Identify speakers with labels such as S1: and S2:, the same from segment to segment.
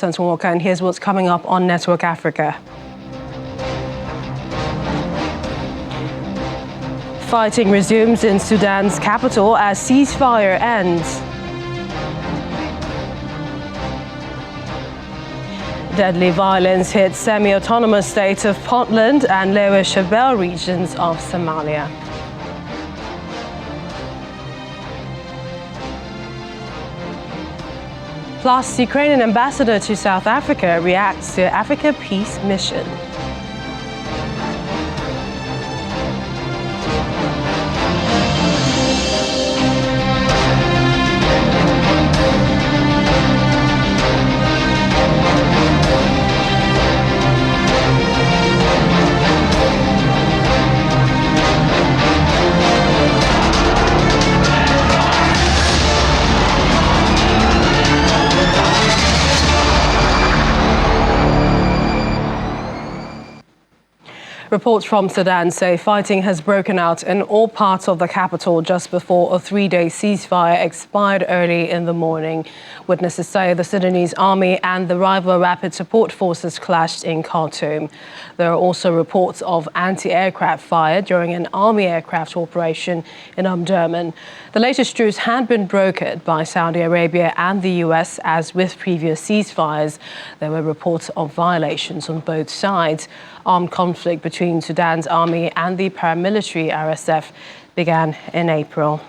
S1: Anton Walker, and here's what's coming up on Network Africa. Fighting resumes in Sudan's capital as ceasefire ends. Deadly violence hit semi-autonomous states of Puntland and Lagos-Ibadan regions of Somalia. Plus, Ukrainian ambassador to South Africa reacts to Africa peace mission. Reports from Sudan say fighting has broken out in all parts of the capital just before a three-day ceasefire expired early in the morning. Witnesses say the Sudanese army and the rival rapid support forces clashed in Khartoum. There are also reports of anti-aircraft fire during an army aircraft operation in Omdurman. The latest truce had been brokered by Saudi Arabia and the US, as with previous ceasefires. There were reports of violations on both sides. Armed conflict between Sudan's army and the paramilitary RSF began in April.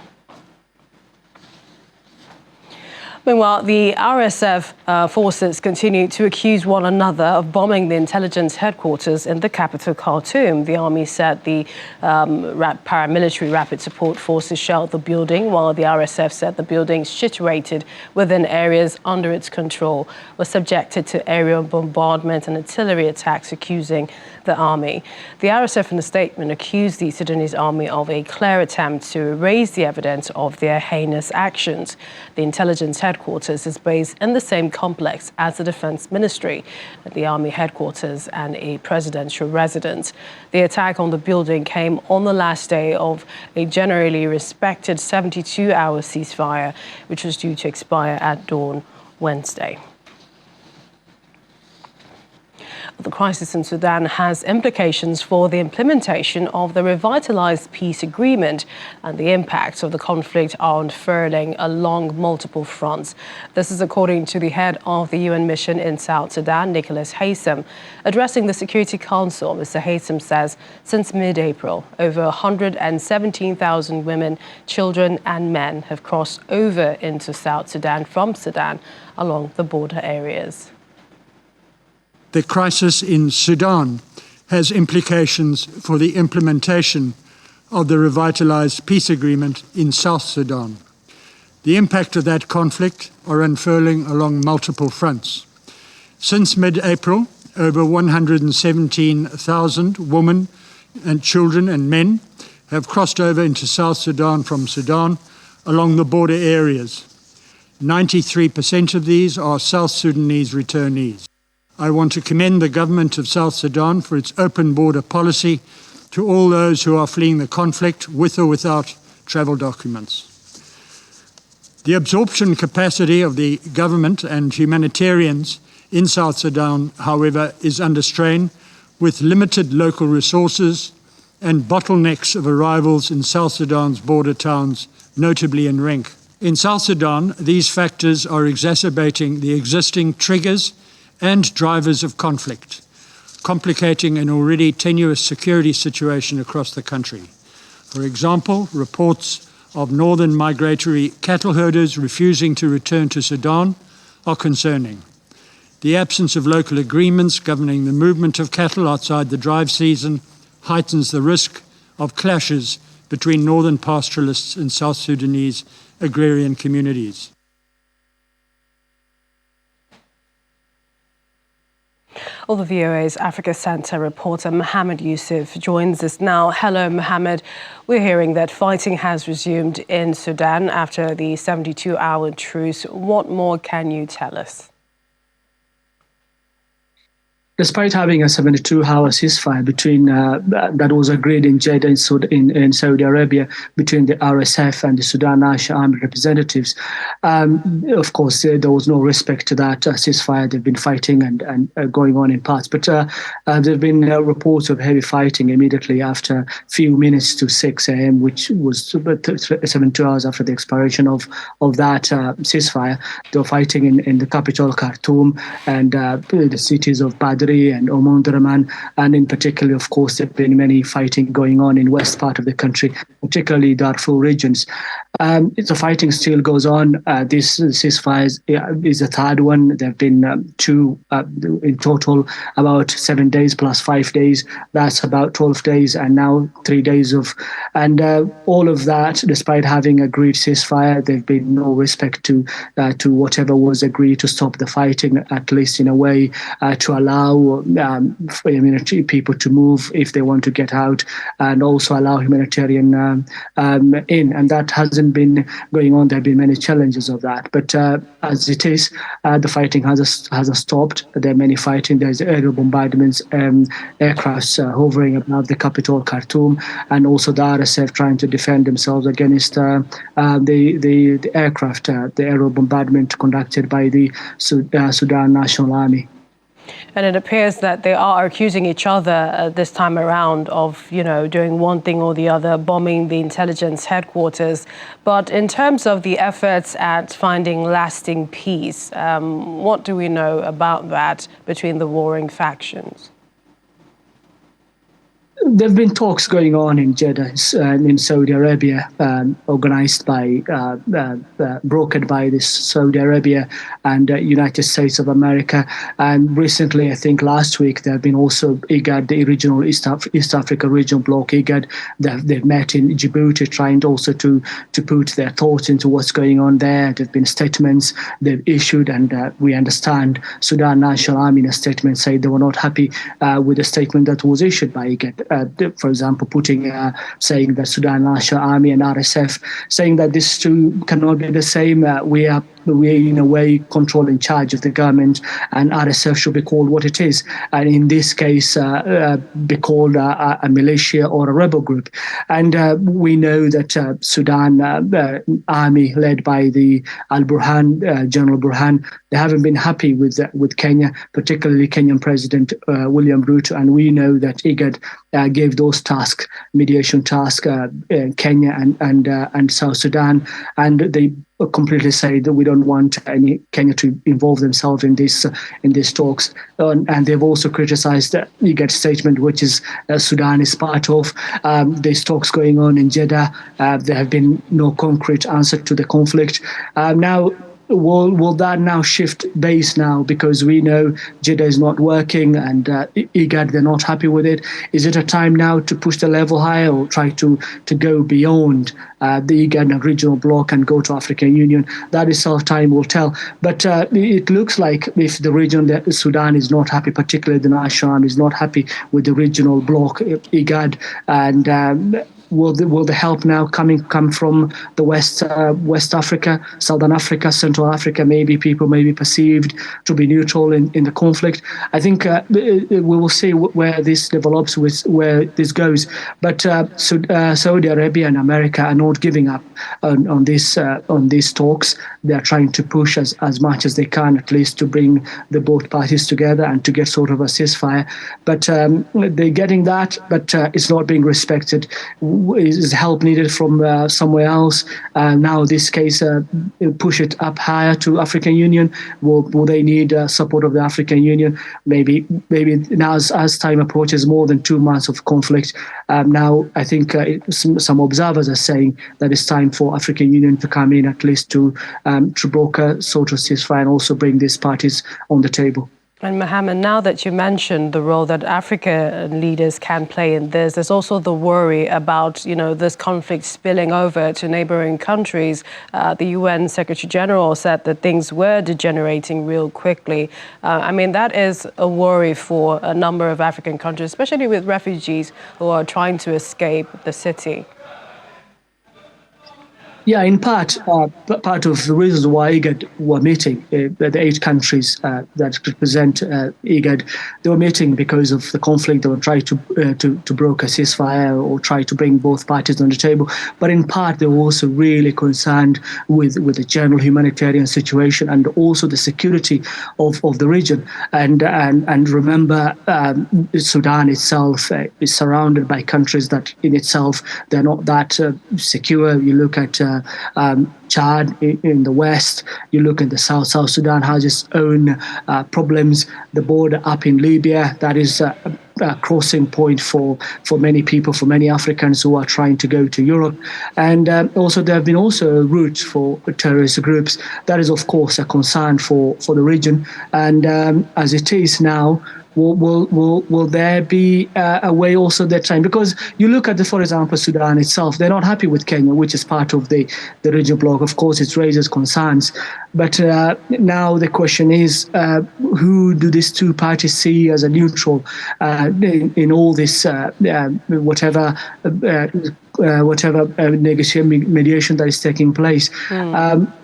S1: Meanwhile, the RSF forces continue to accuse one another of bombing the intelligence headquarters in the capital, Khartoum. The army said the paramilitary rapid support forces shelled the building, while the RSF said the buildings situated within areas under its control were subjected to aerial bombardment and artillery attacks, accusing the army. The RSF in a statement accused the Sudanese army of a clear attempt to erase the evidence of their heinous actions. The intelligence headquarters is based in the same complex as the Defense Ministry, the army headquarters and a presidential residence. The attack on the building came on the last day of a generally respected 72-hour ceasefire, which was due to expire at dawn Wednesday. The crisis in Sudan has implications for the implementation of the revitalized peace agreement, and the impacts of the conflict are unfurling along multiple fronts. This is according to the head of the UN mission in South Sudan, Nicholas Haysom. Addressing the Security Council, Mr. Haysom says since mid-April, over 117,000 women, children and men have crossed over into South Sudan from Sudan along the border areas.
S2: The crisis in Sudan has implications for the implementation of the revitalized peace agreement in South Sudan. The impact of that conflict are unfurling along multiple fronts. Since mid-April, over 117,000 women and children and men have crossed over into South Sudan from Sudan along the border areas. 93% of these are South Sudanese returnees. I want to commend the government of South Sudan for its open border policy to all those who are fleeing the conflict with or without travel documents. The absorption capacity of the government and humanitarians in South Sudan, however, is under strain, with limited local resources and bottlenecks of arrivals in South Sudan's border towns, notably in Renk. In South Sudan, these factors are exacerbating the existing triggers and drivers of conflict, complicating an already tenuous security situation across the country. For example, reports of northern migratory cattle herders refusing to return to Sudan are concerning. The absence of local agreements governing the movement of cattle outside the drive season heightens the risk of clashes between northern pastoralists and South Sudanese agrarian communities.
S1: All the VOA's Africa Centre reporter Mohammed Yusuf joins us now. Hello, Mohammed. We're hearing that fighting has resumed in Sudan after the 72-hour truce. What more can you tell us?
S3: Despite having a 72-hour ceasefire that was agreed in Jeddah in Saudi Arabia between the RSF and the Sudan National Army representatives, of course, there was no respect to that ceasefire. They've been fighting and going on in parts. But there have been reports of heavy fighting immediately after a few minutes to 6 a.m., which was 72 hours after the expiration of that ceasefire. They were fighting in the capital, Khartoum, and the cities of Badr and Omdurman, and in particular, of course, there have been many fighting going on in west part of the country, particularly Darfur regions. The fighting still goes on. This ceasefire is the third one. There have been two in total, about 7 days plus 5 days. That's about 12 days, and now 3 days of. And all of that, despite having agreed ceasefire, there's been no respect to whatever was agreed to stop the fighting, at least in a way, to allow people to move if they want to get out, and also allow humanitarian in. And that hasn't been going on. There have been many challenges of that. But as it is, the fighting hasn't stopped. There are many fighting. There's aerial bombardments, aircrafts hovering above the capital, Khartoum, and also the RSF trying to defend themselves against the aircraft, the aerial bombardment conducted by the Sudan National Army.
S1: And it appears that they are accusing each other this time around of, doing one thing or the other, bombing the intelligence headquarters. But in terms of the efforts at finding lasting peace, what do we know about that between the warring factions?
S3: There have been talks going on in Jeddah, in Saudi Arabia, organized by, brokered by this Saudi Arabia and United States of America. And recently, I think last week, there have been also IGAD, the regional East Africa regional bloc, IGAD. They've met in Djibouti, trying also to put their thoughts into what's going on there. There have been statements they've issued, and we understand Sudan National Army in a statement said they were not happy with the statement that was issued by IGAD. For example, saying that Sudan National Army and RSF, saying that these two cannot be the same. We are in a way in charge of the government, and RSF should be called what it is, and in this case be called a militia or a rebel group. And we know that Sudan army led by the General Burhan, they haven't been happy with Kenya, particularly Kenyan President William Ruto, and we know that IGAD gave those tasks, mediation tasks, Kenya and South Sudan, and they completely say that we don't want any Kenya to involve themselves in these talks, and they've also criticized the IGAD statement, which is Sudan is part of these talks going on in Jeddah. There have been no concrete answer to the conflict. Now, will that now shift base now, because we know Jeddah is not working and IGAD, they're not happy with it? Is it a time now to push the level higher or try to go beyond the IGAD and regional bloc and go to African Union? That is time will tell. But it looks like if the region, that Sudan is not happy, particularly the National Army is not happy with the regional bloc, IGAD, and will the help now come from the West Africa, Southern Africa, Central Africa? Maybe people may be perceived to be neutral in the conflict. I think we will see where this develops, where this goes. But Saudi Arabia and America are not giving up on these talks. They are trying to push as much as they can, at least to bring the both parties together and to get sort of a ceasefire. But they're getting that, but it's not being respected. Is help needed from somewhere else? Now, this case, push it up higher to African Union. Will they need support of the African Union? Maybe now, as time approaches, more than 2 months of conflict. Now, I think some observers are saying that it's time for African Union to come in, at least to broker sort of ceasefire and also bring these parties on the table.
S1: And Mohammed, now that you mentioned the role that African leaders can play in this, there's also the worry about, this conflict spilling over to neighboring countries. The UN Secretary General said that things were degenerating real quickly. That is a worry for a number of African countries, especially with refugees who are trying to escape the city.
S3: Yeah, in part, part of the reasons why IGAD were meeting, the 8 countries that represent IGAD, they were meeting because of the conflict. They were trying to broker a ceasefire or try to bring both parties on the table. But in part, they were also really concerned with the general humanitarian situation and also the security of the region. And remember, Sudan itself is surrounded by countries that in itself, they're not that secure. You look at Chad in the west, you look at the South Sudan has its own problems. The border up in Libya, that is a crossing point for many people, for many Africans who are trying to go to Europe. And also there have been also routes for terrorist groups. That is, of course, a concern for the region. And as it is now, will there be a way also that time? Because you look at, for example, Sudan itself, they're not happy with Kenya, which is part of the regional bloc. Of course, it raises concerns. But now the question is, who do these two parties see as a neutral in all this, whatever mediation that is taking place?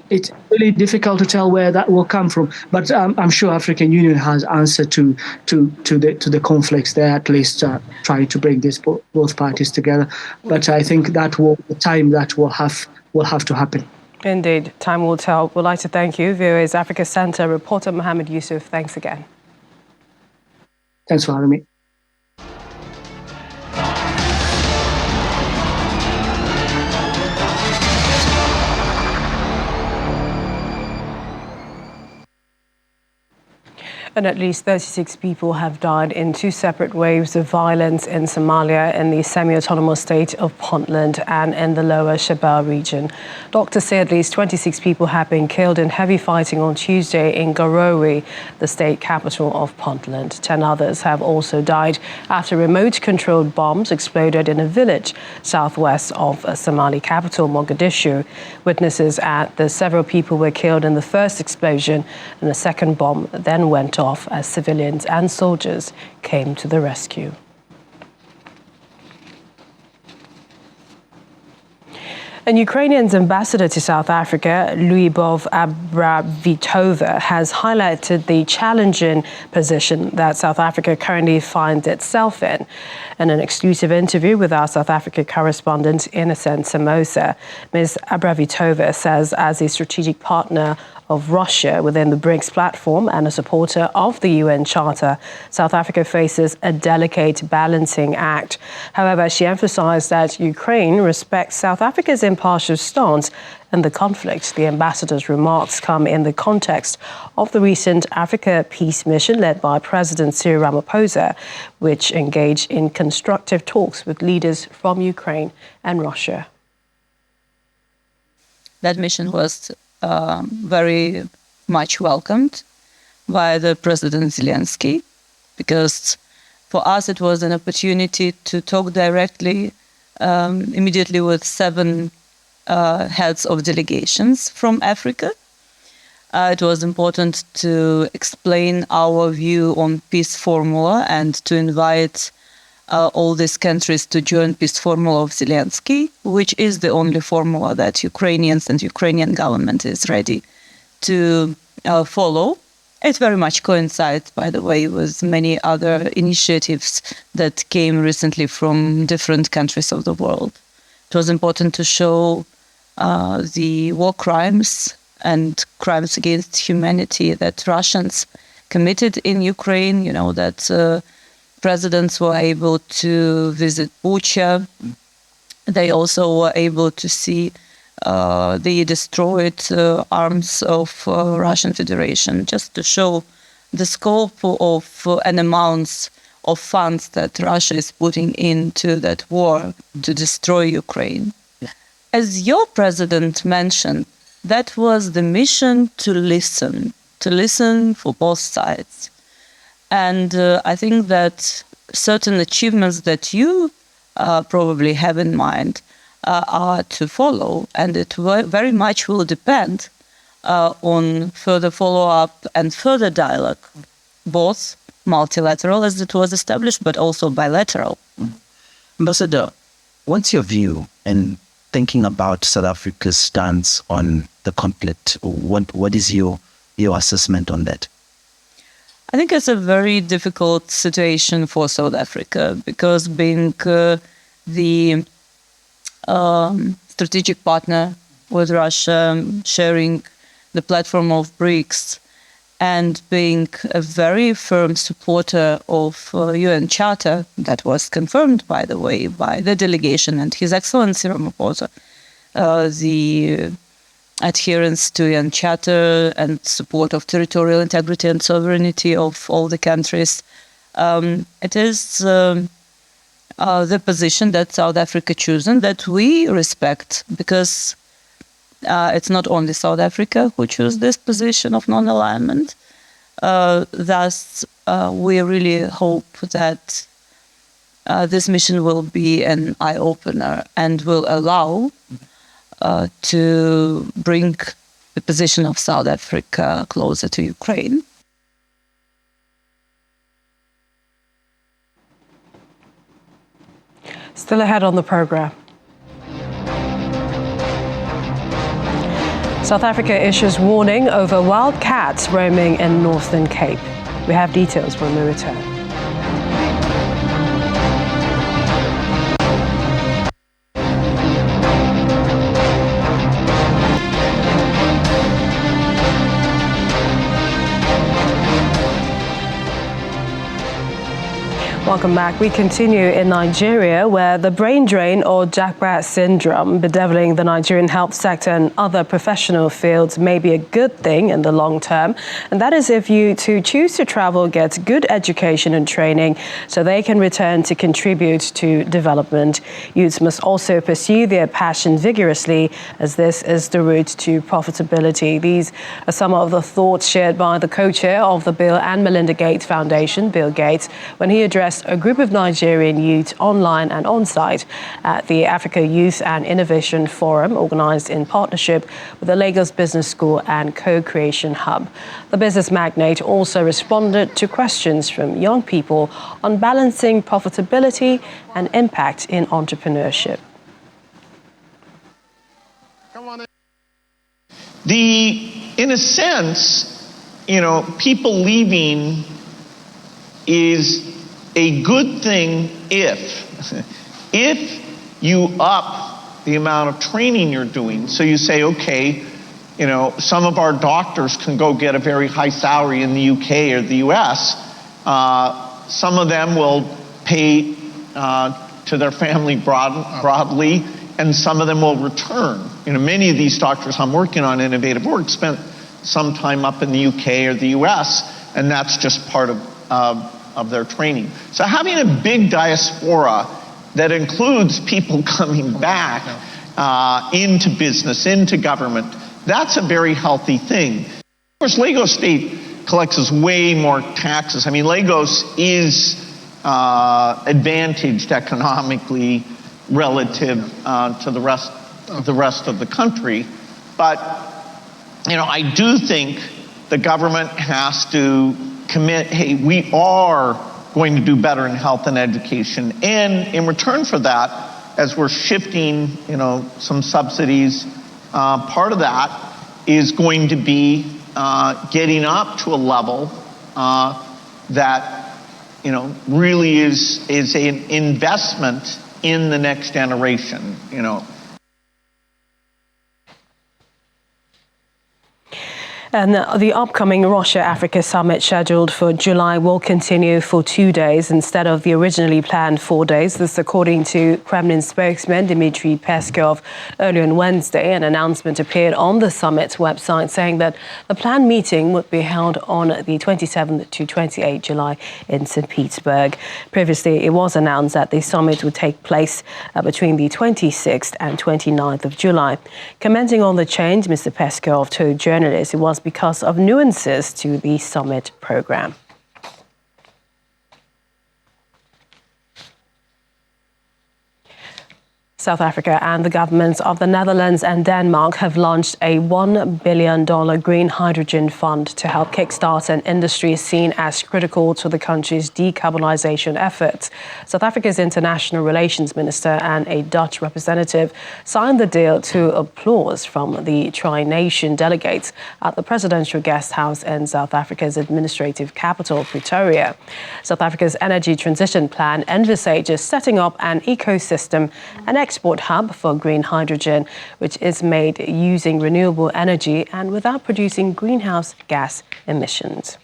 S3: It's really difficult to tell where that will come from, but I'm sure African Union has answer to the conflicts. They're at least trying to bring both parties together. But I think that will have to happen.
S1: Indeed, time will tell. We'd like to thank you, VOA's Africa Centre reporter Mohammed Yusuf. Thanks again.
S3: Thanks for having me.
S1: And at least 36 people have died in 2 separate waves of violence in Somalia, in the semi-autonomous state of Puntland and in the lower Shabaab region. Doctors say at least 26 people have been killed in heavy fighting on Tuesday in Garowe, the state capital of Puntland. 10 others have also died after remote-controlled bombs exploded in a village southwest of Somali capital, Mogadishu. Witnesses add that several people were killed in the first explosion, and a second bomb then went off as civilians and soldiers came to the rescue. And Ukrainian's ambassador to South Africa, Lyubov Abravitova, has highlighted the challenging position that South Africa currently finds itself in. In an exclusive interview with our South Africa correspondent, Innocent Samosa, Ms. Abravitova says, as a strategic partner of Russia within the BRICS platform and a supporter of the UN Charter, South Africa faces a delicate balancing act. However, she emphasized that Ukraine respects South Africa's impartial stance in the conflict. The ambassador's remarks come in the context of the recent Africa Peace Mission led by President Cyril Ramaphosa, which engaged in constructive talks with leaders from Ukraine and Russia.
S4: That mission was very much welcomed by the President Zelensky, because for us it was an opportunity to talk directly, immediately with 7 heads of delegations from Africa. It was important to explain our view on peace formula and to invite all these countries to join peace formula of Zelensky, which is the only formula that Ukrainians and Ukrainian government is ready to follow. It very much coincides, by the way, with many other initiatives that came recently from different countries of the world. It was important to show the war crimes and crimes against humanity that Russians committed in Ukraine, that presidents were able to visit Bucha. They also were able to see the destroyed arms of Russian Federation, just to show the scope of and amounts of funds that Russia is putting into that war to destroy Ukraine. As your president mentioned, that was the mission to listen for both sides. And I think that certain achievements that you probably have in mind are to follow, and it very much will depend on further follow-up and further dialogue, both multilateral as it was established, but also bilateral.
S5: Ambassador, what's your view and thinking about South Africa's stance on the conflict? What is your assessment on that?
S4: I think it's a very difficult situation for South Africa because being the strategic partner with Russia, sharing the platform of BRICS, and being a very firm supporter of UN Charter, that was confirmed, by the way, by the delegation and His Excellency Ramaphosa, the adherence to UN Charter and support of territorial integrity and sovereignty of all the countries. It is the position that South Africa chosen that we respect, because it's not only South Africa who chose this position of non-alignment. Thus, we really hope that this mission will be an eye-opener and will allow to bring the position of South Africa closer to Ukraine.
S1: Still ahead on the program. South Africa issues warning over wild cats roaming in Northern Cape. We have details when we return. Welcome back. We continue in Nigeria, where the brain drain or jackpot syndrome bedeviling the Nigerian health sector and other professional fields may be a good thing in the long term. And that is if you to choose to travel get good education and training so they can return to contribute to development. Youths must also pursue their passion vigorously, as this is the route to profitability. These are some of the thoughts shared by the co-chair of the Bill and Melinda Gates Foundation, Bill Gates, when he addressed a group of Nigerian youth online and on-site at the Africa Youth and Innovation Forum, organized in partnership with the Lagos Business School and Co-Creation Hub. The business magnate also responded to questions from young people on balancing profitability and impact in entrepreneurship.
S6: In a sense, people leaving is a good thing if you up the amount of training you're doing. So you say, okay, some of our doctors can go get a very high salary in the UK or the US. Some of them will pay to their family broadly, and some of them will return. Many of these doctors I'm working on innovative work spent some time up in the UK or the US, and that's just part of their training. So having a big diaspora that includes people coming back into business, into government, that's a very healthy thing. Of course, Lagos State collects way more taxes. I mean, Lagos is advantaged economically relative to the rest of the country. But, I do think the government has to commit, hey, we are going to do better in health and education. And in return for that, as we're shifting, some subsidies, part of that is going to be getting up to a level that, really is an investment in the next generation,
S1: And the upcoming Russia-Africa summit scheduled for July will continue for 2 days instead of the originally planned 4 days. This according to Kremlin spokesman Dmitry Peskov. Earlier on Wednesday, an announcement appeared on the summit's website saying that the planned meeting would be held on the 27th to 28th July in St. Petersburg. Previously, it was announced that the summit would take place between the 26th and 29th of July. Commenting on the change, Mr. Peskov told journalists it was because of nuances to the summit program. South Africa and the governments of the Netherlands and Denmark have launched a $1 billion green hydrogen fund to help kickstart an industry seen as critical to the country's decarbonisation efforts. South Africa's international relations minister and a Dutch representative signed the deal to applause from the tri-nation delegates at the presidential guest house in South Africa's administrative capital, Pretoria. South Africa's energy transition plan envisages setting up an ecosystem and export hub for green hydrogen, which is made using renewable energy and without producing greenhouse gas emissions.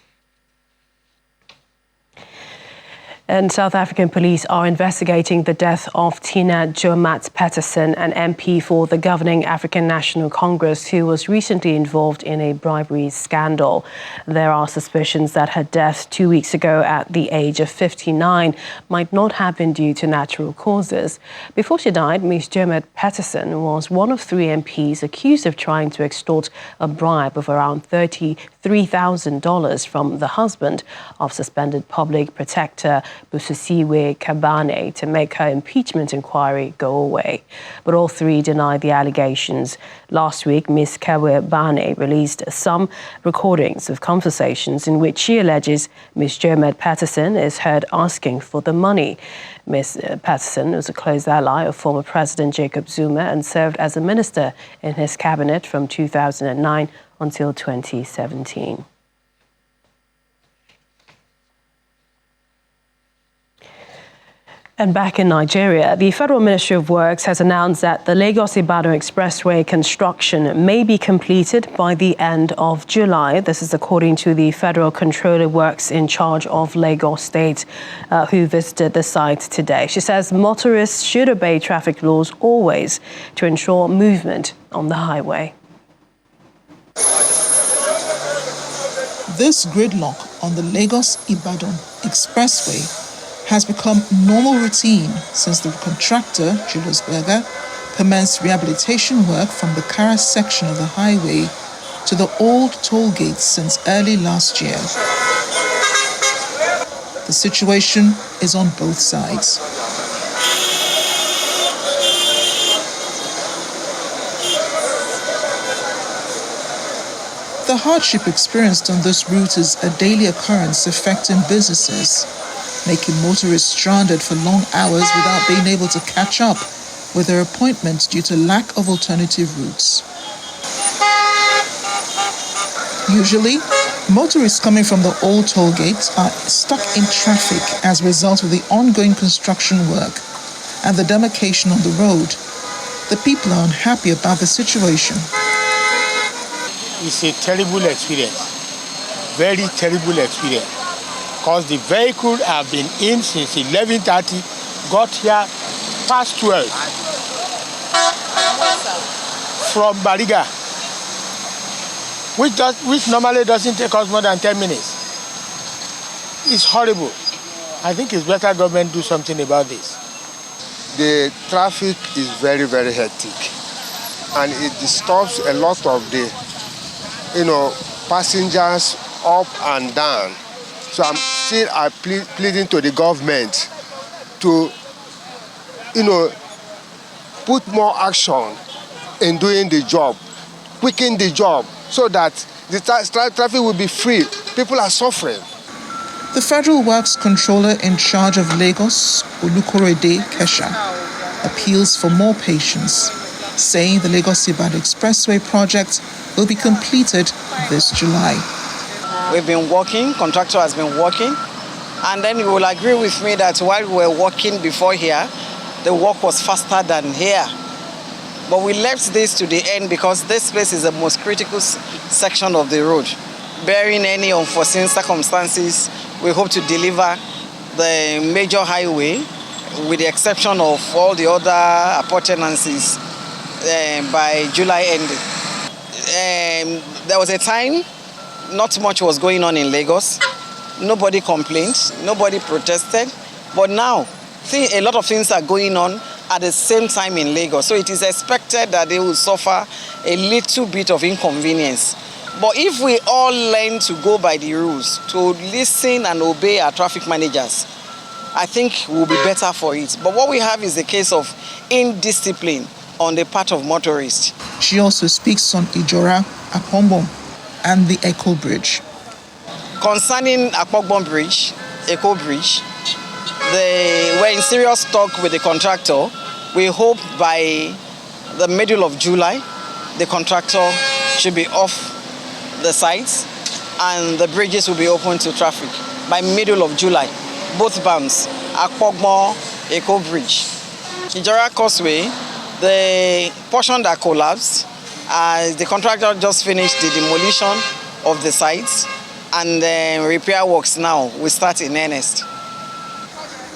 S1: And South African police are investigating the death of Tina Joemat-Pettersson, an MP for the governing African National Congress, who was recently involved in a bribery scandal. There are suspicions that her death 2 weeks ago at the age of 59 might not have been due to natural causes. Before she died, Ms. Joemat-Pettersson was one of 3 MPs accused of trying to extort a bribe of around $33,000 from the husband of suspended public protector Busisiwe Kabane to make her impeachment inquiry go away. But all 3 denied the allegations. Last week, Ms. Kabane released some recordings of conversations in which she alleges Ms. Joemat-Pettersson is heard asking for the money. Ms. Patterson was a close ally of former President Jacob Zuma and served as a minister in his cabinet from 2009 until 2017. And back in Nigeria, the Federal Ministry of Works has announced that the Lagos-Ibadan Expressway construction may be completed by the end of July. This is according to the Federal Controller Works in charge of Lagos State, who visited the site today. She says motorists should obey traffic laws always to ensure movement on the highway.
S7: This gridlock on the Lagos-Ibadan Expressway has become normal routine since the contractor, Julius Berger, commenced rehabilitation work from the Kara section of the highway to the old toll gates since early last year. The situation is on both sides. The hardship experienced on this route is a daily occurrence affecting businesses, making motorists stranded for long hours without being able to catch up with their appointments due to lack of alternative routes. Usually, motorists coming from the old toll gates are stuck in traffic as a result of the ongoing construction work and the demarcation on the road. The people are unhappy about the situation.
S8: It's a terrible experience, very terrible experience. Because the vehicle have been in since 11:30, got here past 12 from Bariga, which normally doesn't take us more than 10 minutes. It's horrible. I think it's better government do something about this.
S9: The traffic is very, very hectic, and it disturbs a lot of the, passengers up and down. So I'm still pleading to the government to, put more action in doing the job, quicken the job, so that the traffic will be free. People are suffering.
S7: The Federal Works Controller in charge of Lagos, Olukorede Kesha, appeals for more patience, saying the Lagos-Ibadan Expressway project will be completed this July.
S10: We've been working, contractor has been working, and then you will agree with me that while we were working before here, the work was faster than here. But we left this to the end because this place is the most critical section of the road. Bearing any unforeseen circumstances, we hope to deliver the major highway, with the exception of all the other appurtenances, by July ending. There was a time not much was going on in Lagos. Nobody complained, nobody protested. But now, a lot of things are going on at the same time in Lagos. So it is expected that they will suffer a little bit of inconvenience. But if we all learn to go by the rules, to listen and obey our traffic managers, I think we'll be better for it. But what we have is a case of indiscipline on the part of motorists.
S7: She also speaks on Ijora, Apogbon, and the Echo Bridge.
S10: Concerning Apogbon Bridge, Echo Bridge, we're in serious talk with the contractor. We hope by the middle of July, the contractor should be off the sites and the bridges will be open to traffic. By middle of July, both bands, Apogbon, Echo Bridge. Ijora Causeway, the portion that collapsed, the contractor just finished the demolition of the sites and repair works now will start in earnest.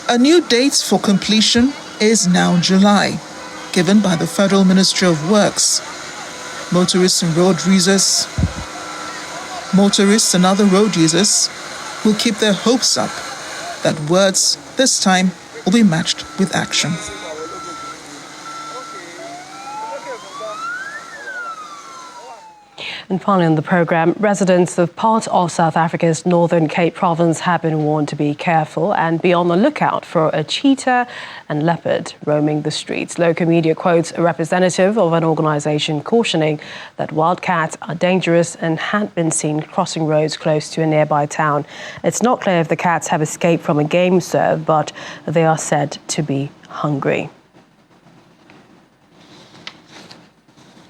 S7: A new date for completion is now July, given by the Federal Ministry of Works. Motorists and other road users will keep their hopes up that words this time will be matched with action.
S1: And finally on the programme, residents of part of South Africa's Northern Cape province have been warned to be careful and be on the lookout for a cheetah and leopard roaming the streets. Local media quotes a representative of an organisation cautioning that wildcats are dangerous and had been seen crossing roads close to a nearby town. It's not clear if the cats have escaped from a game serve, but they are said to be hungry.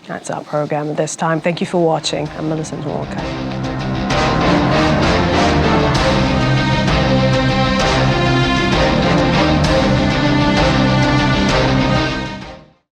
S1: That's our programme at this time. Thank you for watching. I'm Millicent Walker.